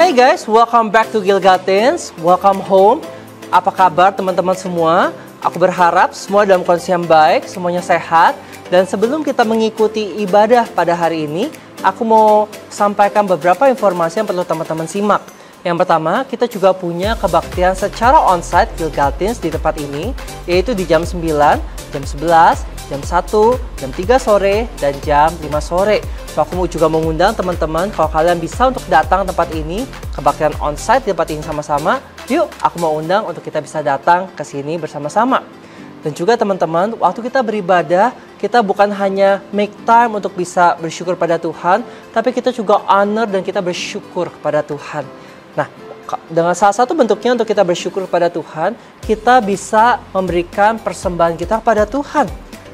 Hey guys, welcome back to Gilgal Teens. Welcome home. Apa kabar teman-teman semua? Aku berharap semua dalam kondisi yang baik, semuanya sehat. Dan sebelum kita mengikuti ibadah pada hari ini, aku mau sampaikan beberapa informasi yang perlu teman-teman simak. Yang pertama, kita juga punya kebaktian secara onsite Gilgal Teens di tempat ini, yaitu di jam 9, jam 11, jam 1, jam 3 sore, dan jam 5 sore. So, aku juga mengundang teman-teman, kalau kalian bisa untuk datang ke tempat ini, kebaktian onsite di tempat ini sama-sama, yuk aku mau undang untuk kita bisa datang ke sini bersama-sama. Dan juga teman-teman, waktu kita beribadah, kita bukan hanya make time untuk bisa bersyukur pada Tuhan, tapi kita juga honor dan kita bersyukur kepada Tuhan. Nah, dengan salah satu bentuknya untuk kita bersyukur kepada Tuhan, kita bisa memberikan persembahan kita kepada Tuhan.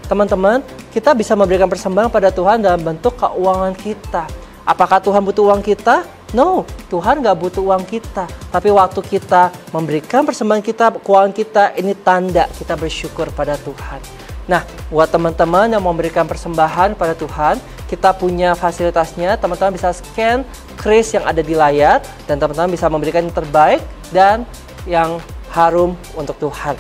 Teman-teman, kita bisa memberikan persembahan pada Tuhan dalam bentuk keuangan kita. Apakah Tuhan butuh uang kita? No, Tuhan nggak butuh uang kita. Tapi waktu kita memberikan persembahan kita, keuangan kita, ini tanda kita bersyukur pada Tuhan. Nah, buat teman-teman yang mau memberikan persembahan pada Tuhan, kita punya fasilitasnya. Teman-teman bisa scan kris yang ada di layar, dan teman-teman bisa memberikan yang terbaik dan yang harum untuk Tuhan.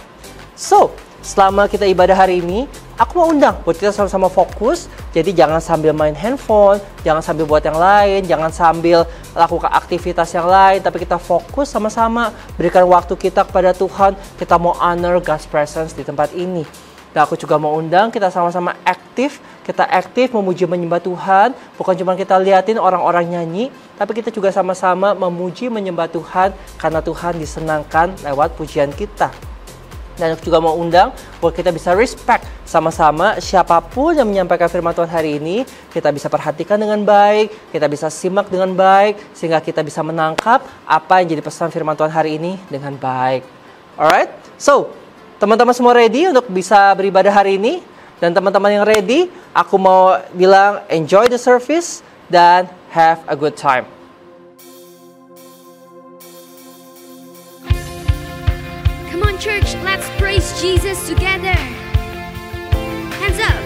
So, selama kita ibadah hari ini, aku mau undang buat kita sama-sama fokus. Jadi jangan sambil main handphone, jangan sambil buat yang lain, jangan sambil lakukan aktivitas yang lain, tapi kita fokus sama-sama, berikan waktu kita kepada Tuhan. Kita mau honor God's presence di tempat ini. Dan aku juga mau undang kita sama-sama aktif. Kita aktif memuji menyembah Tuhan. Bukan cuma kita liatin orang-orang nyanyi, tapi kita juga sama-sama memuji menyembah Tuhan karena Tuhan disenangkan lewat pujian kita. Dan aku juga mau undang buat kita bisa respect sama-sama siapapun yang menyampaikan firman Tuhan hari ini. Kita bisa perhatikan dengan baik, kita bisa simak dengan baik, sehingga kita bisa menangkap apa yang jadi pesan firman Tuhan hari ini dengan baik. Alright, so teman-teman semua ready untuk bisa beribadah hari ini? Dan teman-teman yang ready, aku mau bilang enjoy the service dan have a good time. Come on church, let's praise Jesus together. Hands up.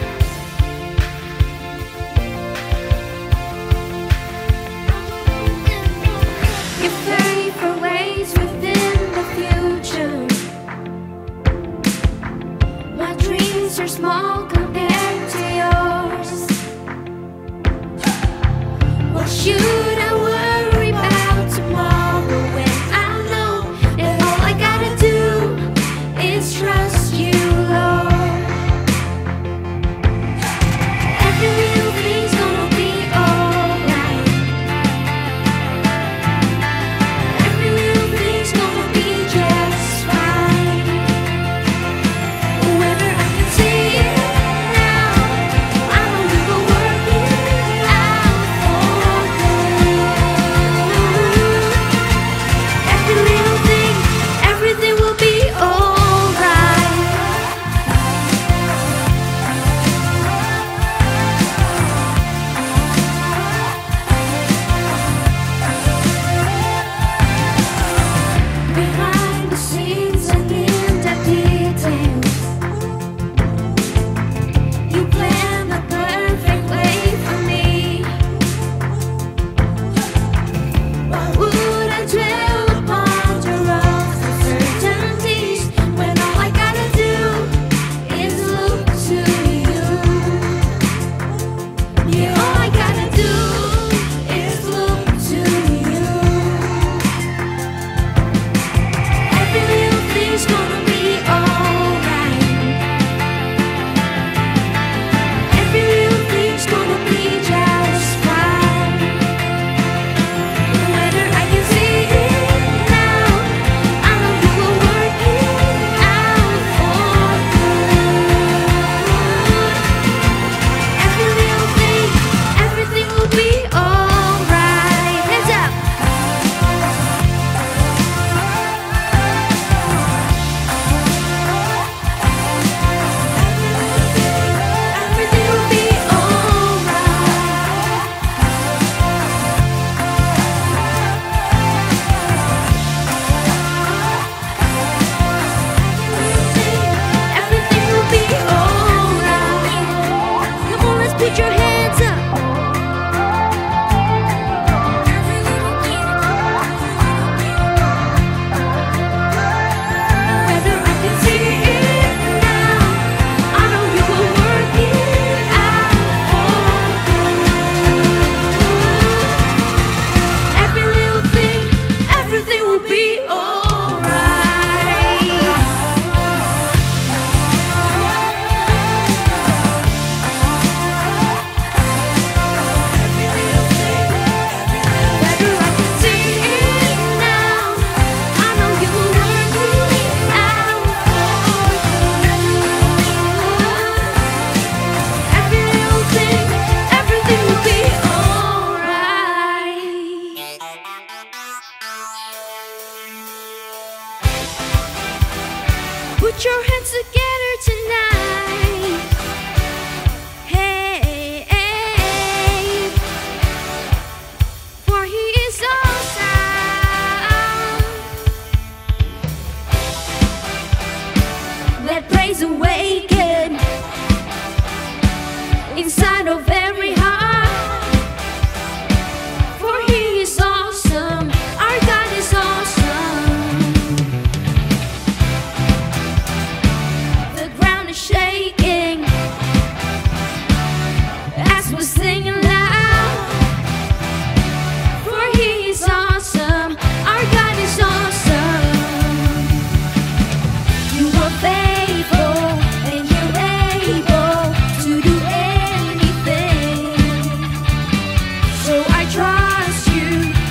If there are ways within the future, my dreams are small compared to yours. What should I worry about tomorrow when I know that all I gotta do is trust you, Lord? Every little thing's gonna be alright. Put your hands together tonight. Hey, hey. For he is awesome. Let praise awaken inside of every heart. For he is awesome. Our God is awesome. The ground is shaking as we're singing loud. For he is awesome. Our God is awesome. You are faithful and you're able to do anything. So I trust you,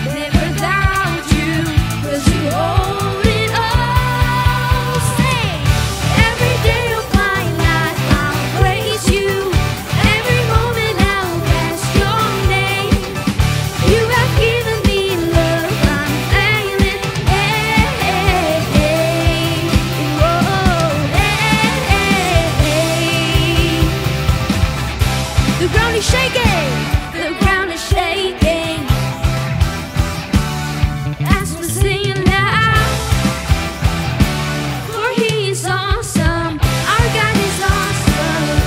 never doubt you, 'cause you hold it all. Say, every day of my life I'll praise you. Every moment I'll bless your name. You have given me love unfailing. Hey, hey, hey. Whoa, hey, hey, hey. The ground is shaking. The ground is shaking as we're singing loud. For he is awesome. Our God is awesome.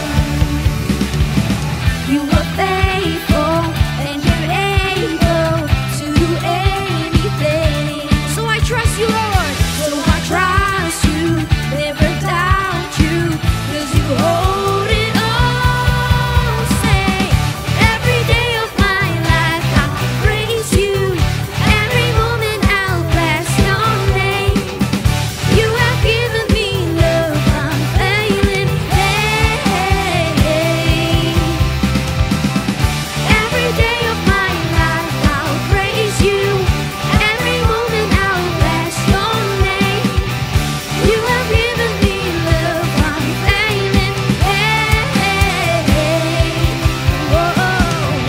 You are faithful and you're able to do anything. So I trust you, Lord. So I trust you, never doubt you, 'cause you hold it all. Say, every day of my life I'll praise you. Every moment I'll bless your name. You have given me love unfailing. Hey, hey, hey. Every day of my life I'll praise you. Every moment I'll bless your name. You have given me love unfailing. Hey, hey, hey. Whoa,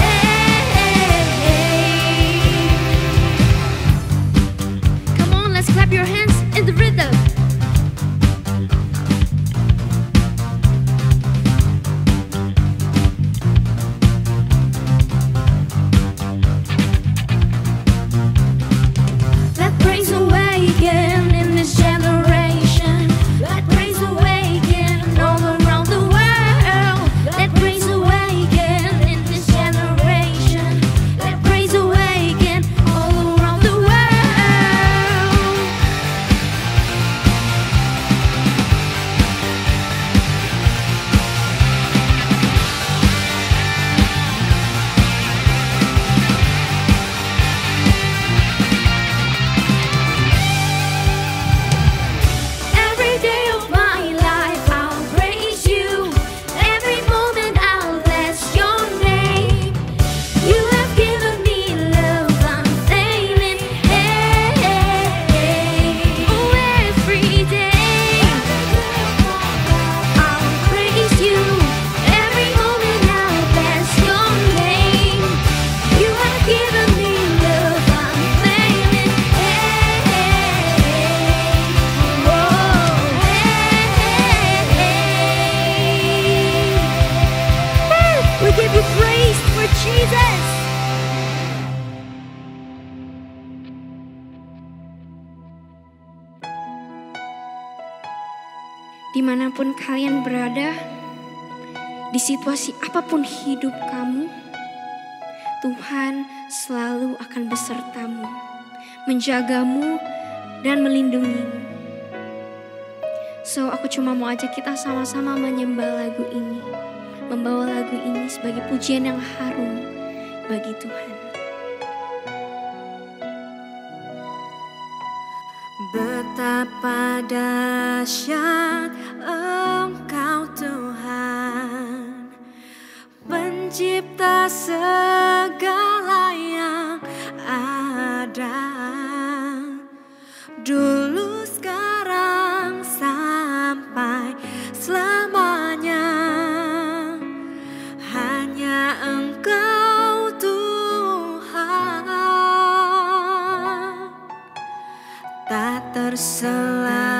hey, hey, hey. Come on, let's clap your hands in the rhythm. Let praise awaken in this generation. Let praise awaken all around the world. Let praise awaken in this generation. Let praise awaken all around the world. Every day of my life I'll praise you. Every moment I'll bless your name. You have given me love unfailing. Hey, hey, hey. Oh, every day I'll praise you. Every moment I'll bless your name. You have given me love unfailing. Hey, hey, hey. Whoa, hey, hey, hey. We give you praise for Jesus. Dimanapun kalian berada, di situasi apapun hidup kamu, Tuhan selalu akan besertamu, menjagamu dan melindungimu. So aku cuma mau ajak kita sama-sama menyembah lagu ini, membawa lagu ini sebagai pujian yang harum bagi Tuhan. Betapa dahsyat Engkau Tuhan, pencipta segala yang ada, dulu, sekarang, sampai selamanya. Hanya Engkau Tuhan, tak terselami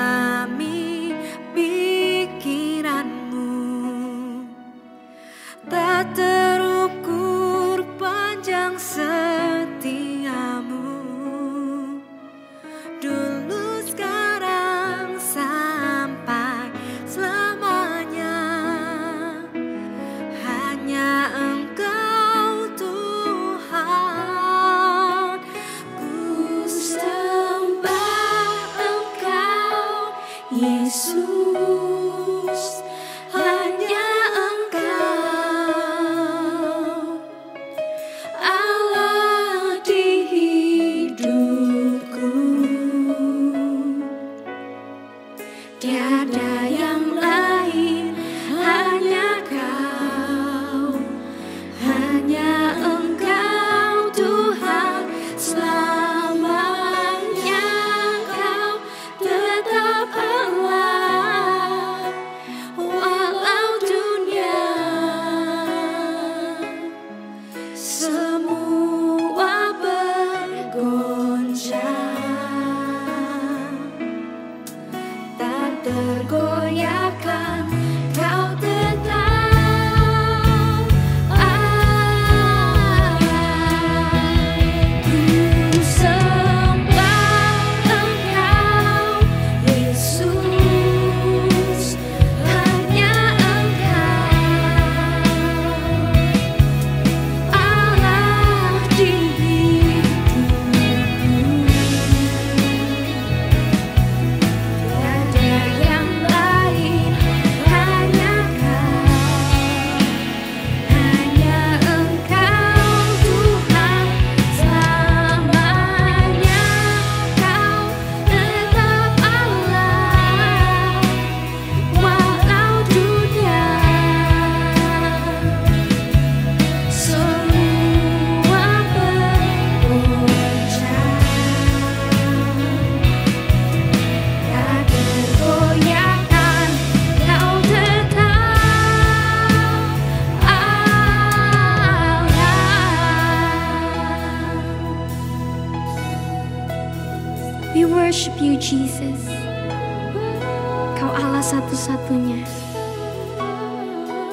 We worship you, Jesus. Kau Allah satu-satunya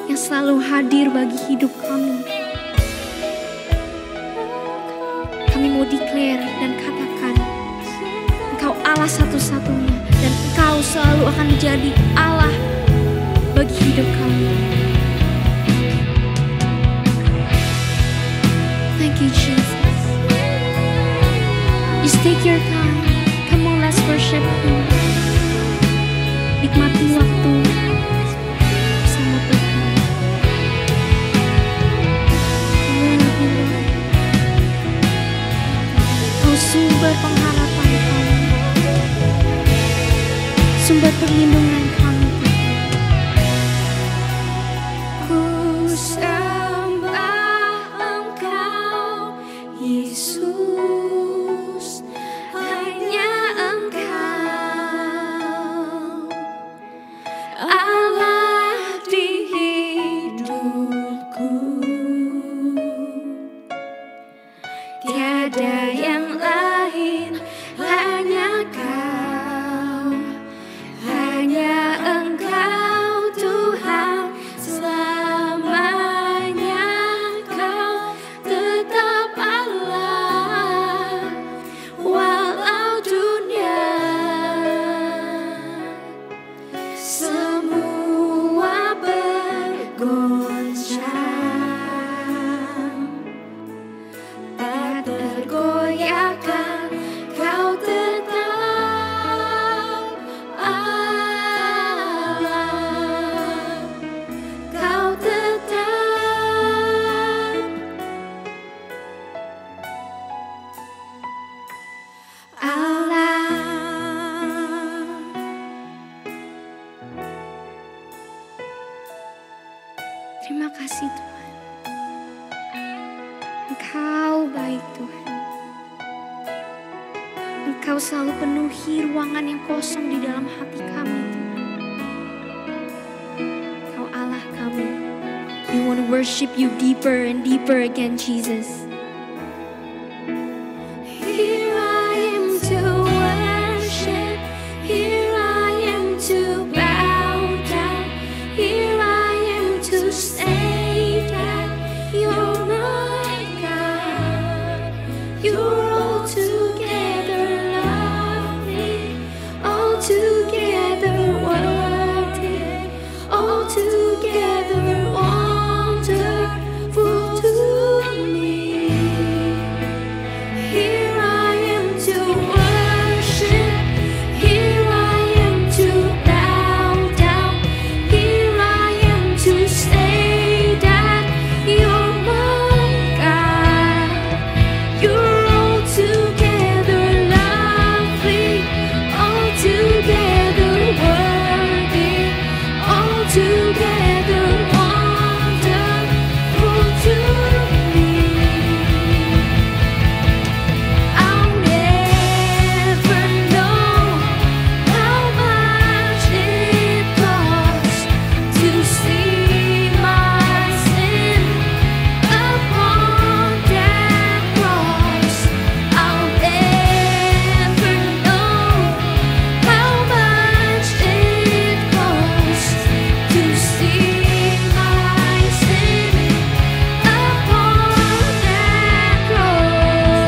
yang selalu hadir bagi hidup kami. Kami mau declare dan katakan, Engkau Allah satu-satunya dan Engkau selalu akan menjadi Allah bagi hidup kami. Thank you, Jesus. Just take your time. Come on, let's worship Him. Nikmati waktu bersama Tuhan. Kau sumber pengharapan kami, sumber perlindungan kami. Ku sembah Engkau, Yesus, hanya Engkau, Allah di hidupku. Tiada yang lain, hanya Kau, hanya Engkau Tuhan selamanya. Kau tetap Allah, walau dunia semua bergoncang, tak tergoyahkan. Kau tetap Allah, Kau tetap Allah. Terima kasih Tuhan, Engkau baik Tuhan. Engkau selalu penuhi ruangan yang kosong di dalam hati kami Tuhan. Engkau Allah kami. We want to worship you deeper and deeper again, Jesus. Here I am to worship, here I am to bow down, here I am to say that you're my God. You're altogether lovely, altogether worthy, altogether wonderful to me. Here I am to worship, here I am to bow down, here I am to say that you're my God. You're altogether lovely, altogether worthy, altogether wonderful to me. I'll never know how much it costs to see my sin upon that cross. I'll never know how much it costs to see my sin upon that cross.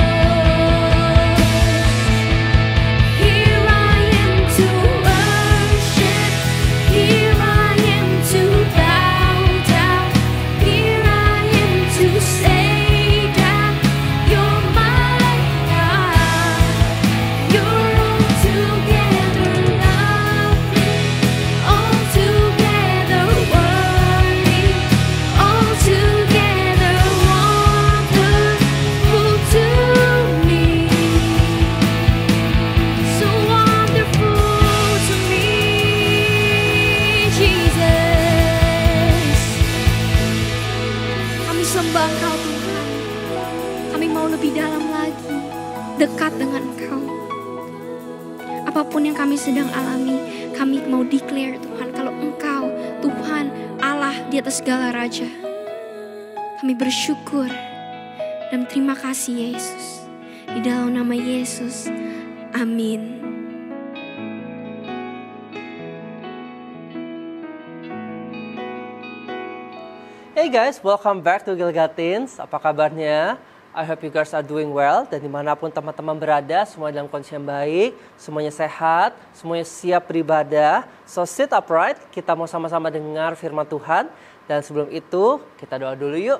Here I am to worship, here I am to bow down, here I am to say that you're my God. You're altogether lovely, altogether worthy, altogether wonderful to me. So wonderful to me, Jesus. Kami sembah Engkau Tuhan. Kami mau lebih dalam lagi, dekat dengan Engkau. Apapun yang kami sedang alami, kami mau declare Tuhan, kalau Engkau Tuhan Allah di atas segala raja. Kami bersyukur dan terima kasih Yesus. Di dalam nama Yesus, Amin. Hey guys, welcome back to Gilgal Teens. Apa kabarnya? I hope you guys are doing well. Dan dimanapun teman-teman berada, semua dalam kondisi yang baik, semuanya sehat, semuanya siap beribadah. So sit upright, kita mau sama-sama dengar firman Tuhan. Dan sebelum itu, kita doa dulu yuk.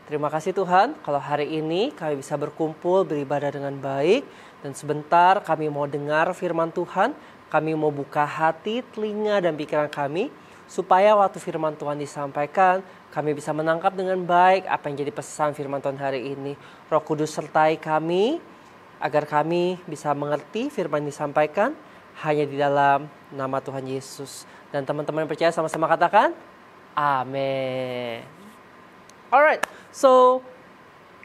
Terima kasih Tuhan, kalau hari ini kami bisa berkumpul beribadah dengan baik. Dan sebentar kami mau dengar firman Tuhan. Kami mau buka hati, telinga, dan pikiran kami. Supaya waktu firman Tuhan disampaikan, kami bisa menangkap dengan baik apa yang jadi pesan firman Tuhan hari ini. Roh Kudus sertai kami, agar kami bisa mengerti firman yang disampaikan hanya di dalam nama Tuhan Yesus. Dan teman-teman yang percaya sama-sama katakan, amin. Alright, so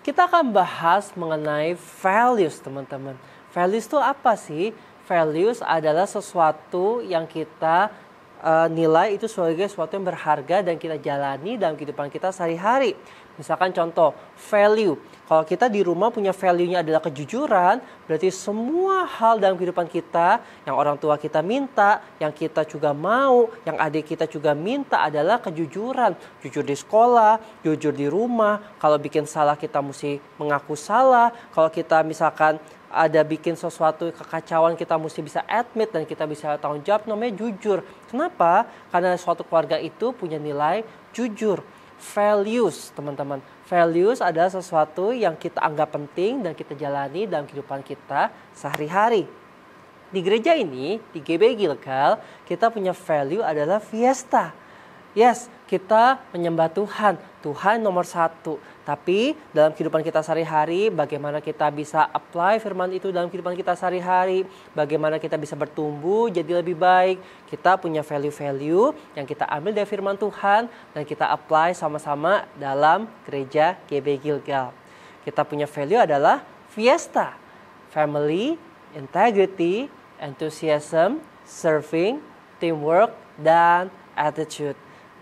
kita akan bahas mengenai values teman-teman. Values itu apa sih? Values adalah sesuatu yang kita nilai itu sebagai sesuatu yang berharga dan kita jalani dalam kehidupan kita sehari-hari. Misalkan contoh, value. Kalau kita di rumah punya value-nya adalah kejujuran, berarti semua hal dalam kehidupan kita, yang orang tua kita minta, yang kita juga mau, yang adik kita juga minta adalah kejujuran. Jujur di sekolah, jujur di rumah. Kalau bikin salah kita mesti mengaku salah. Kalau kita misalkan ada bikin sesuatu kekacauan, kita mesti bisa admit dan kita bisa tanggung jawab, namanya jujur. Kenapa? Karena suatu keluarga itu punya nilai jujur. Values, teman-teman. Values adalah sesuatu yang kita anggap penting dan kita jalani dalam kehidupan kita sehari-hari. Di gereja ini, di GB Gilgal, kita punya value adalah fiesta. Yes, kita menyembah Tuhan. Tuhan nomor satu. Tapi dalam kehidupan kita sehari-hari, bagaimana kita bisa apply firman itu dalam kehidupan kita sehari-hari. Bagaimana kita bisa bertumbuh jadi lebih baik. Kita punya value-value yang kita ambil dari firman Tuhan. Dan kita apply sama-sama dalam gereja GB Gilgal. Kita punya value adalah fiesta. Family, integrity, enthusiasm, serving, teamwork, dan attitude.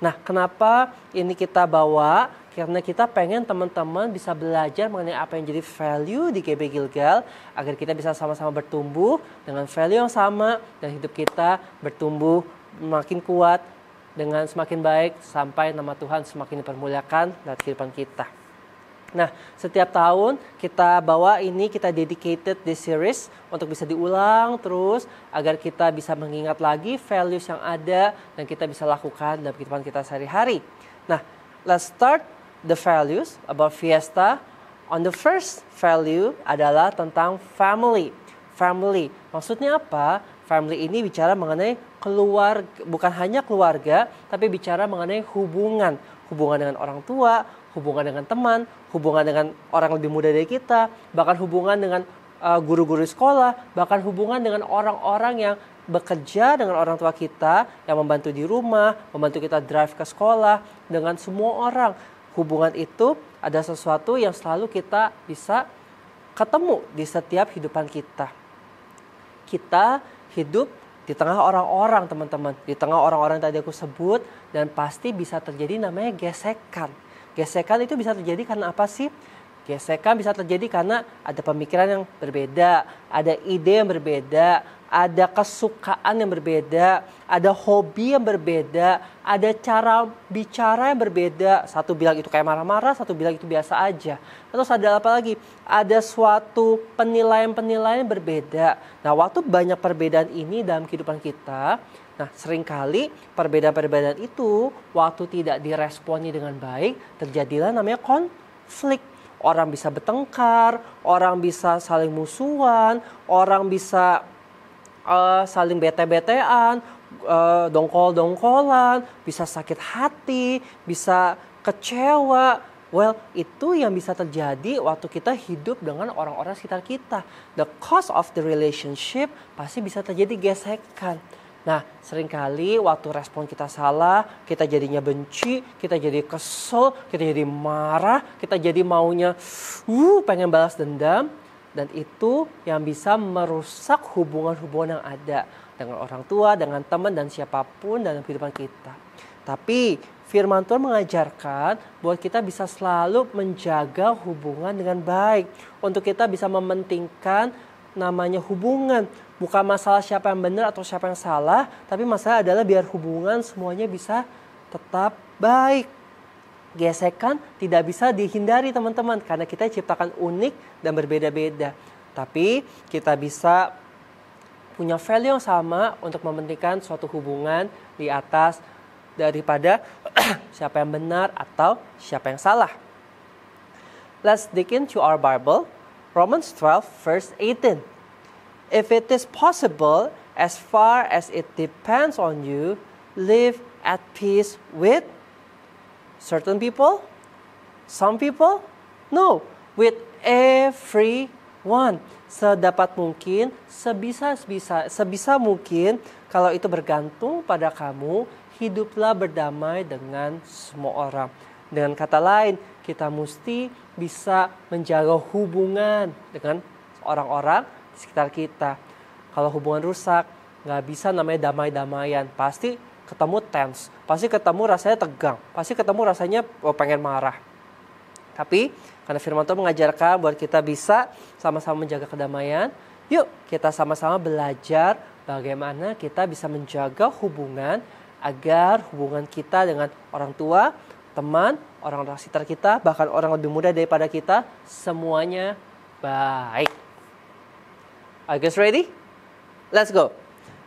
Nah, kenapa ini kita bawa? Karena kita pengen teman-teman bisa belajar mengenai apa yang jadi value di GB Gilgal, agar kita bisa sama-sama bertumbuh dengan value yang sama dan hidup kita bertumbuh makin kuat dengan semakin baik sampai nama Tuhan semakin dipermuliakan dalam kehidupan kita. Nah, setiap tahun kita bawa ini, kita dedicated this series untuk bisa diulang terus agar kita bisa mengingat lagi values yang ada dan kita bisa lakukan dalam kehidupan kita sehari-hari. Nah, let's start the values about fiesta. On the first value adalah tentang family. Family, maksudnya apa? Family ini bicara mengenai keluarga, bukan hanya keluarga, tapi bicara mengenai hubungan. Hubungan dengan orang tua, hubungan dengan teman, hubungan dengan orang lebih muda dari kita, bahkan hubungan dengan guru-guru sekolah, bahkan hubungan dengan orang-orang yang bekerja dengan orang tua kita, yang membantu di rumah, membantu kita drive ke sekolah, dengan semua orang. Hubungan itu ada sesuatu yang selalu kita bisa ketemu di setiap kehidupan kita. Kita hidup di tengah orang-orang, teman-teman. Di tengah orang-orang yang tadi aku sebut, dan pasti bisa terjadi namanya gesekan. Gesekan itu bisa terjadi karena apa sih? Gesekan bisa terjadi karena ada pemikiran yang berbeda, ada ide yang berbeda, ada kesukaan yang berbeda, ada hobi yang berbeda, ada cara bicara yang berbeda. Satu bilang itu kayak marah-marah, satu bilang itu biasa aja. Terus ada apa lagi? Ada suatu penilaian-penilaian yang berbeda. Nah, waktu banyak perbedaan ini dalam kehidupan kita, nah seringkali perbedaan-perbedaan itu waktu tidak diresponi dengan baik, terjadilah namanya konflik. Orang bisa bertengkar, orang bisa saling musuhan, orang bisa saling bete-betean, dongkol-dongkolan, bisa sakit hati, bisa kecewa. Well, itu yang bisa terjadi waktu kita hidup dengan orang-orang sekitar kita. The cause of the relationship pasti bisa terjadi gesekan. Nah, seringkali waktu respon kita salah, kita jadinya benci, kita jadi kesel, kita jadi marah, kita jadi maunya pengen balas dendam. Dan itu yang bisa merusak hubungan-hubungan yang ada dengan orang tua, dengan teman, dan siapapun dalam kehidupan kita. Tapi firman Tuhan mengajarkan bahwa kita bisa selalu menjaga hubungan dengan baik. Untuk kita bisa mementingkan namanya hubungan. Bukan masalah siapa yang benar atau siapa yang salah, tapi masalah adalah biar hubungan semuanya bisa tetap baik. Gesekan tidak bisa dihindari teman-teman, karena kita diciptakan unik dan berbeda-beda. Tapi kita bisa punya value yang sama untuk mementingkan suatu hubungan di atas daripada siapa yang benar atau siapa yang salah. Let's dig into our Bible. Romans 12 verse 18. If it is possible, as far as it depends on you, live at peace with certain people, some people, no, with everyone. Sedapat mungkin, sebisa mungkin, kalau itu bergantung pada kamu, hiduplah berdamai dengan semua orang. Dengan kata lain, kita mesti bisa menjaga hubungan dengan orang-orang di sekitar kita. Kalau hubungan rusak, nggak bisa namanya damai-damaian. Pasti ketemu tense, pasti ketemu rasanya tegang, pasti ketemu rasanya pengen marah. Tapi karena firman Tuhan mengajarkan buat kita bisa sama-sama menjaga kedamaian, yuk kita sama-sama belajar bagaimana kita bisa menjaga hubungan agar hubungan kita dengan orang tua, teman, orang-orang sekitar kita, bahkan orang lebih muda daripada kita, semuanya baik. Are you guys ready? Let's go.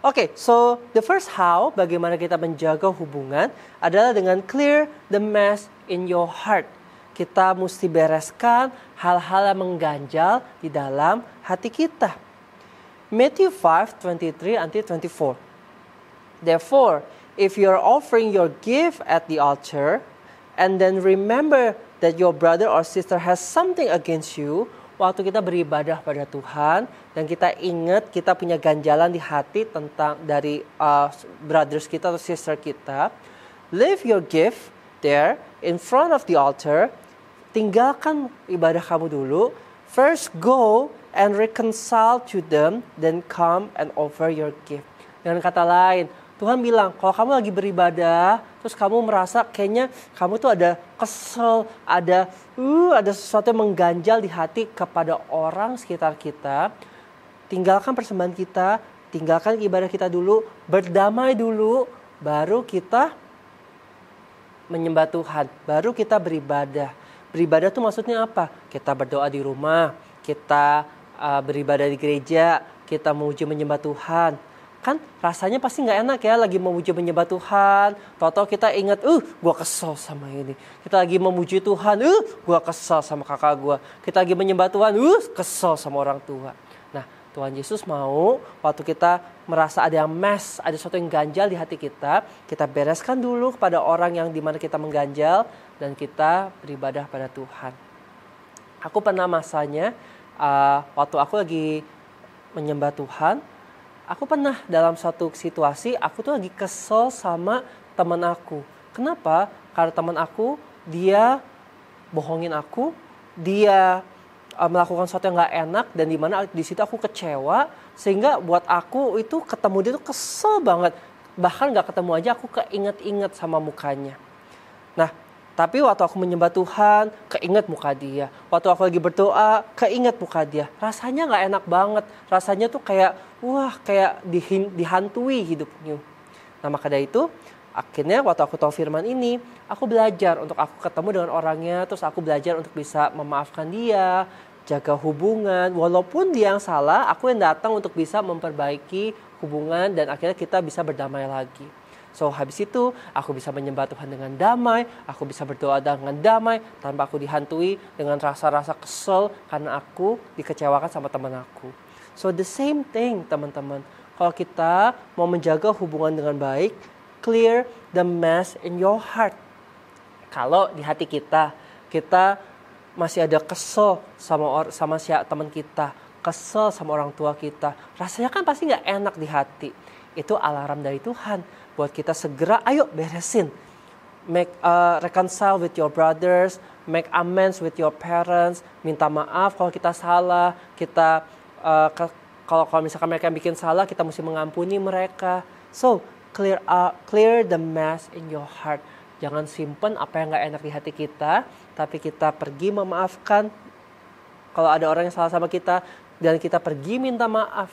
Okay, so the first how, bagaimana kita menjaga hubungan, adalah dengan clear the mess in your heart. Kita mesti bereskan hal-hal yang mengganjal di dalam hati kita. Matthew 5:23-24. Therefore, if you are offering your gift at the altar, and then remember that your brother or sister has something against you, waktu kita beribadah pada Tuhan dan kita ingat kita punya ganjalan di hati tentang dari brothers kita atau sister kita, leave your gift there in front of the altar. Tinggalkan ibadah kamu dulu. First go and reconcile to them, then come and offer your gift. Dengan kata lain, Tuhan bilang, kalau kamu lagi beribadah, terus kamu merasa kayaknya kamu tuh ada kesel, ada sesuatu yang mengganjal di hati kepada orang sekitar kita, tinggalkan persembahan kita, tinggalkan ibadah kita dulu, berdamai dulu, baru kita menyembah Tuhan, baru kita beribadah. Beribadah tuh maksudnya apa? Kita berdoa di rumah, kita beribadah di gereja, kita memuji menyembah Tuhan. Kan rasanya pasti nggak enak ya lagi memuji menyembah Tuhan. Tahu-tahu kita ingat, gue kesel sama ini. Kita lagi memuji Tuhan, gue kesel sama kakak gue. Kita lagi menyembah Tuhan, kesel sama orang tua. Nah, Tuhan Yesus mau waktu kita merasa ada yang mess, ada sesuatu yang ganjal di hati kita bereskan dulu kepada orang yang dimana kita mengganjal dan kita beribadah pada Tuhan. Aku pernah masanya waktu aku lagi menyembah Tuhan, aku pernah dalam suatu situasi, aku tuh lagi kesel sama teman aku. Kenapa? Karena teman aku, dia bohongin aku, dia melakukan sesuatu yang gak enak, dan dimana di situ aku kecewa, sehingga buat aku itu ketemu dia tuh kesel banget. Bahkan gak ketemu aja aku keinget-inget sama mukanya. Nah, tapi waktu aku menyembah Tuhan, keinget muka dia. Waktu aku lagi berdoa, keinget muka dia. Rasanya gak enak banget. Rasanya tuh kayak, kayak dihantui hidupnya. Nah, maka dari itu, akhirnya waktu aku tahu firman ini, aku belajar untuk aku ketemu dengan orangnya. Terus aku belajar untuk bisa memaafkan dia, jaga hubungan. Walaupun dia yang salah, aku yang datang untuk bisa memperbaiki hubungan. Dan akhirnya kita bisa berdamai lagi. So habis itu aku bisa menyembah Tuhan dengan damai, aku bisa berdoa dengan damai tanpa aku dihantui dengan rasa-rasa kesel karena aku dikecewakan sama teman aku. So the same thing teman-teman, kalau kita mau menjaga hubungan dengan baik, clear the mess in your heart. Kalau di hati kita masih ada kesel sama teman kita, kesel sama orang tua kita, rasanya kan pasti nggak enak di hati. Itu alarm dari Tuhan buat kita segera, ayo beresin. Reconcile with your brothers, make amends with your parents, minta maaf kalau kita salah, kita kalau misalkan mereka yang bikin salah, kita mesti mengampuni mereka. So, clear the mess in your heart. Jangan simpen apa yang gak enak di hati kita, tapi kita pergi memaafkan. Kalau ada orang yang salah sama kita dan kita pergi minta maaf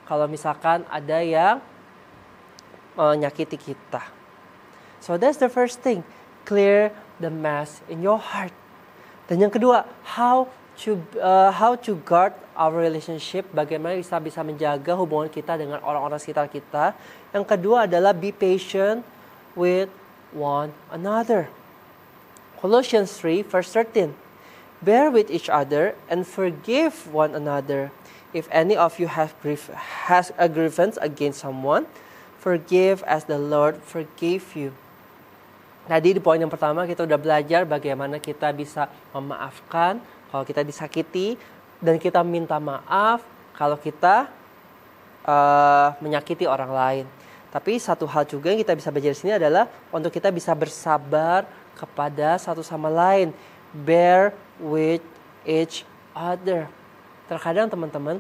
kalau misalkan ada yang menyakiti kita. So that's the first thing, clear the mess in your heart. Dan yang kedua, how to guard our relationship, bagaimana kita bisa menjaga hubungan kita dengan orang-orang sekitar kita. Yang kedua adalah be patient with one another. Colossians 3 verse 13. Bear with each other and forgive one another. If any of you has a grievance against someone, forgive as the Lord forgave you. Tadi di poin yang pertama kita udah belajar bagaimana kita bisa memaafkan kalau kita disakiti, dan kita minta maaf kalau kita menyakiti orang lain. Tapi satu hal juga yang kita bisa belajar di sini adalah untuk kita bisa bersabar kepada satu sama lain. Bear with each other. Terkadang teman-teman,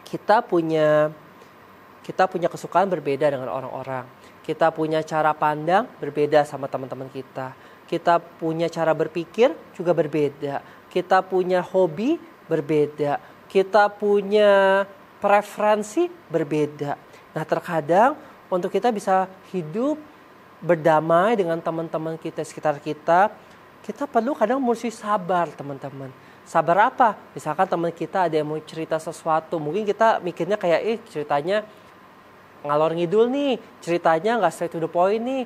kita punya kesukaan berbeda dengan orang-orang. Kita punya cara pandang berbeda sama teman-teman kita. Kita punya cara berpikir juga berbeda. Kita punya hobi berbeda. Kita punya preferensi berbeda. Nah, terkadang untuk kita bisa hidup berdamai dengan teman-teman kita sekitar kita, kita perlu kadang mesti sabar, teman-teman. Sabar apa? Misalkan teman kita ada yang mau cerita sesuatu, mungkin kita mikirnya kayak, ceritanya ngalor ngidul nih, ceritanya nggak straight to the point nih,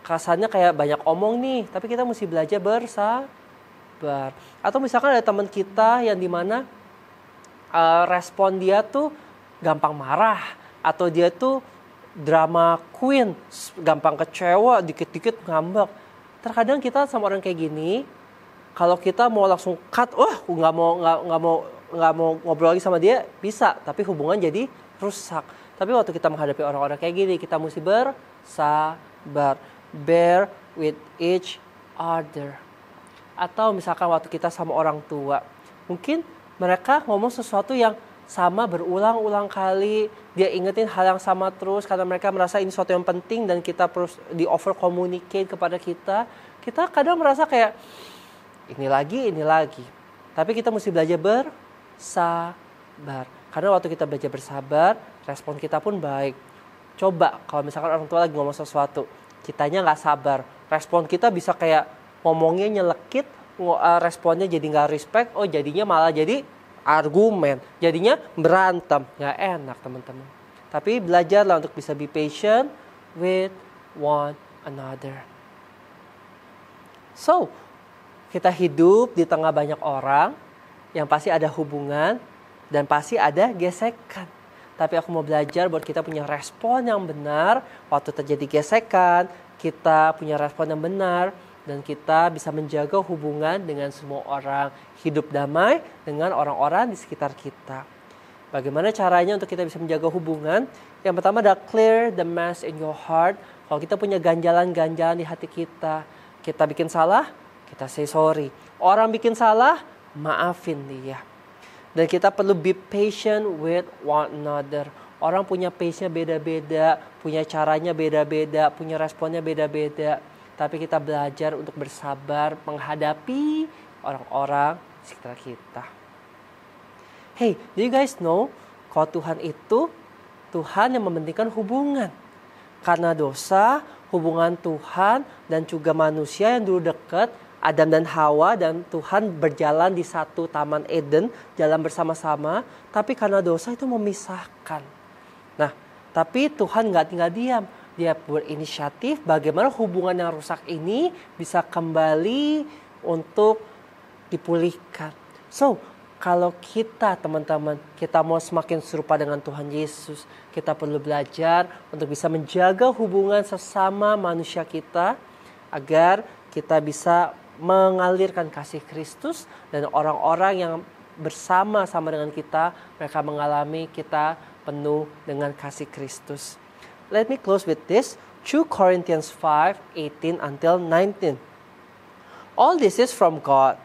kasarnya kayak banyak omong nih. Tapi kita mesti belajar bersabar. Atau misalkan ada teman kita yang dimana respon dia tuh gampang marah, atau dia tuh drama queen, gampang kecewa, dikit-dikit ngambek. Terkadang kita sama orang kayak gini, kalau kita mau langsung cut, nggak mau ngobrol lagi sama dia, bisa, tapi hubungan jadi rusak. Tapi waktu kita menghadapi orang-orang kayak gini, kita mesti bersabar, bear with each other. Atau misalkan waktu kita sama orang tua, mungkin mereka ngomong sesuatu yang sama berulang-ulang kali, dia ingetin hal yang sama terus karena mereka merasa ini sesuatu yang penting dan kita terus di over communicate kepada kita. Kita kadang merasa kayak ini lagi. Tapi kita mesti belajar bersabar. Karena waktu kita belajar bersabar, respon kita pun baik. Coba kalau misalkan orang tua lagi ngomong sesuatu, kitanya nggak sabar, respon kita bisa kayak ngomongnya nyelekit, responnya jadi nggak respect, jadinya malah jadi argumen, jadinya berantem, nggak enak teman-teman. Tapi belajarlah untuk bisa be patient with one another. So, kita hidup di tengah banyak orang yang pasti ada hubungan dan pasti ada gesekan. Tapi aku mau belajar buat kita punya respon yang benar waktu terjadi gesekan, kita punya respon yang benar, dan kita bisa menjaga hubungan dengan semua orang, hidup damai dengan orang-orang di sekitar kita. Bagaimana caranya untuk kita bisa menjaga hubungan? Yang pertama adalah clear the mess in your heart. Kalau kita punya ganjalan-ganjalan di hati kita, kita bikin salah, kita say sorry. Orang bikin salah, maafin dia. Dan kita perlu be patient with one another. Orang punya pace-nya beda-beda, punya caranya beda-beda, punya responnya beda-beda. Tapi kita belajar untuk bersabar menghadapi orang-orang sekitar kita. Hey, do you guys know kalau Tuhan itu Tuhan yang mementingkan hubungan. Karena dosa, hubungan Tuhan dan juga manusia yang dulu dekat, Adam dan Hawa, dan Tuhan berjalan di satu taman Eden, jalan bersama-sama. Tapi karena dosa itu memisahkan. Nah, tapi Tuhan nggak tinggal diam. Dia berinisiatif bagaimana hubungan yang rusak ini bisa kembali untuk dipulihkan. So, kalau kita teman-teman, kita mau semakin serupa dengan Tuhan Yesus, kita perlu belajar untuk bisa menjaga hubungan sesama manusia kita agar kita bisa mengalirkan kasih Kristus dan orang-orang yang bersama-sama dengan kita, mereka mengalami kita penuh dengan kasih Kristus. Let me close with this, 2 Corinthians 5:18 until 19. All this is from God,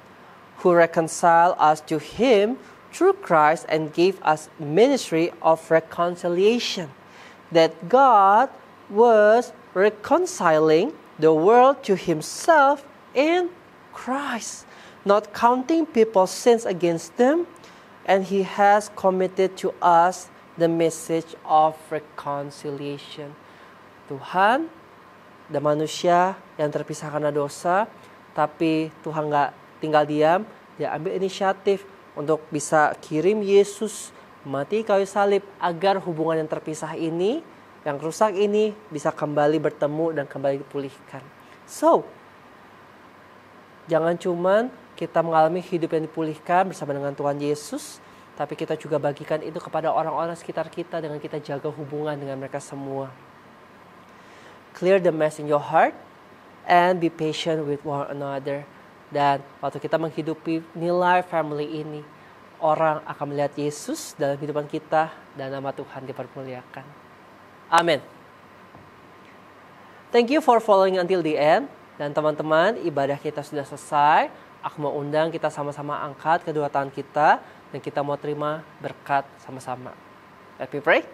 who reconciled us to Him through Christ and gave us ministry of reconciliation. That God was reconciling the world to Himself in Christ, not counting people's sins against them, and He has committed to us the message of reconciliation. Tuhan dan manusia yang terpisah karena dosa, tapi Tuhan gak tinggal diam, Dia ambil inisiatif untuk bisa kirim Yesus mati kayu salib agar hubungan yang terpisah ini, yang rusak ini bisa kembali bertemu dan kembali dipulihkan. So, jangan cuman kita mengalami hidup yang dipulihkan bersama dengan Tuhan Yesus, tapi kita juga bagikan itu kepada orang-orang sekitar kita dengan kita jaga hubungan dengan mereka semua. Clear the mess in your heart and be patient with one another. Dan waktu kita menghidupi nilai family ini, orang akan melihat Yesus dalam kehidupan kita dan nama Tuhan dipermuliakan. Amin. Thank you for following until the end. Dan teman-teman, ibadah kita sudah selesai. Aku mau undang kita sama-sama angkat kedua tangan kita dan kita mau terima berkat sama-sama. Let me pray.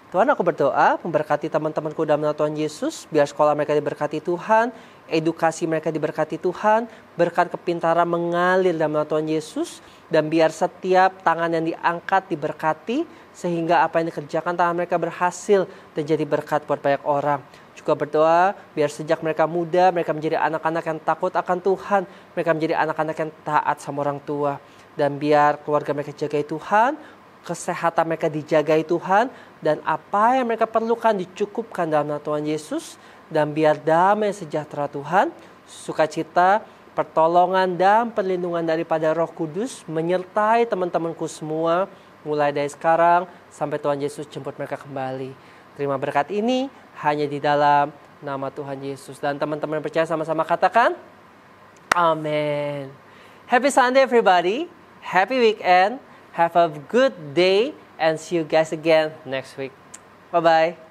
Tuhan, aku berdoa memberkati teman-temanku dalam nama Tuhan Yesus, biar sekolah mereka diberkati Tuhan, edukasi mereka diberkati Tuhan, berkat kepintaran mengalir dalam nama Tuhan Yesus, dan biar setiap tangan yang diangkat diberkati, sehingga apa yang dikerjakan tangan mereka berhasil dan jadi berkat buat banyak orang. Juga berdoa biar sejak mereka muda, mereka menjadi anak-anak yang takut akan Tuhan, mereka menjadi anak-anak yang taat sama orang tua, dan biar keluarga mereka dijagai Tuhan, kesehatan mereka dijagai Tuhan, dan apa yang mereka perlukan dicukupkan dalam nama Tuhan Yesus, dan biar damai sejahtera Tuhan, sukacita, pertolongan dan perlindungan daripada Roh Kudus menyertai teman-temanku semua mulai dari sekarang sampai Tuhan Yesus jemput mereka kembali. Terima berkat ini hanya di dalam nama Tuhan Yesus, dan teman-teman percaya sama-sama katakan amin. Happy Sunday everybody, happy weekend. Have a good day and see you guys again next week. Bye-bye.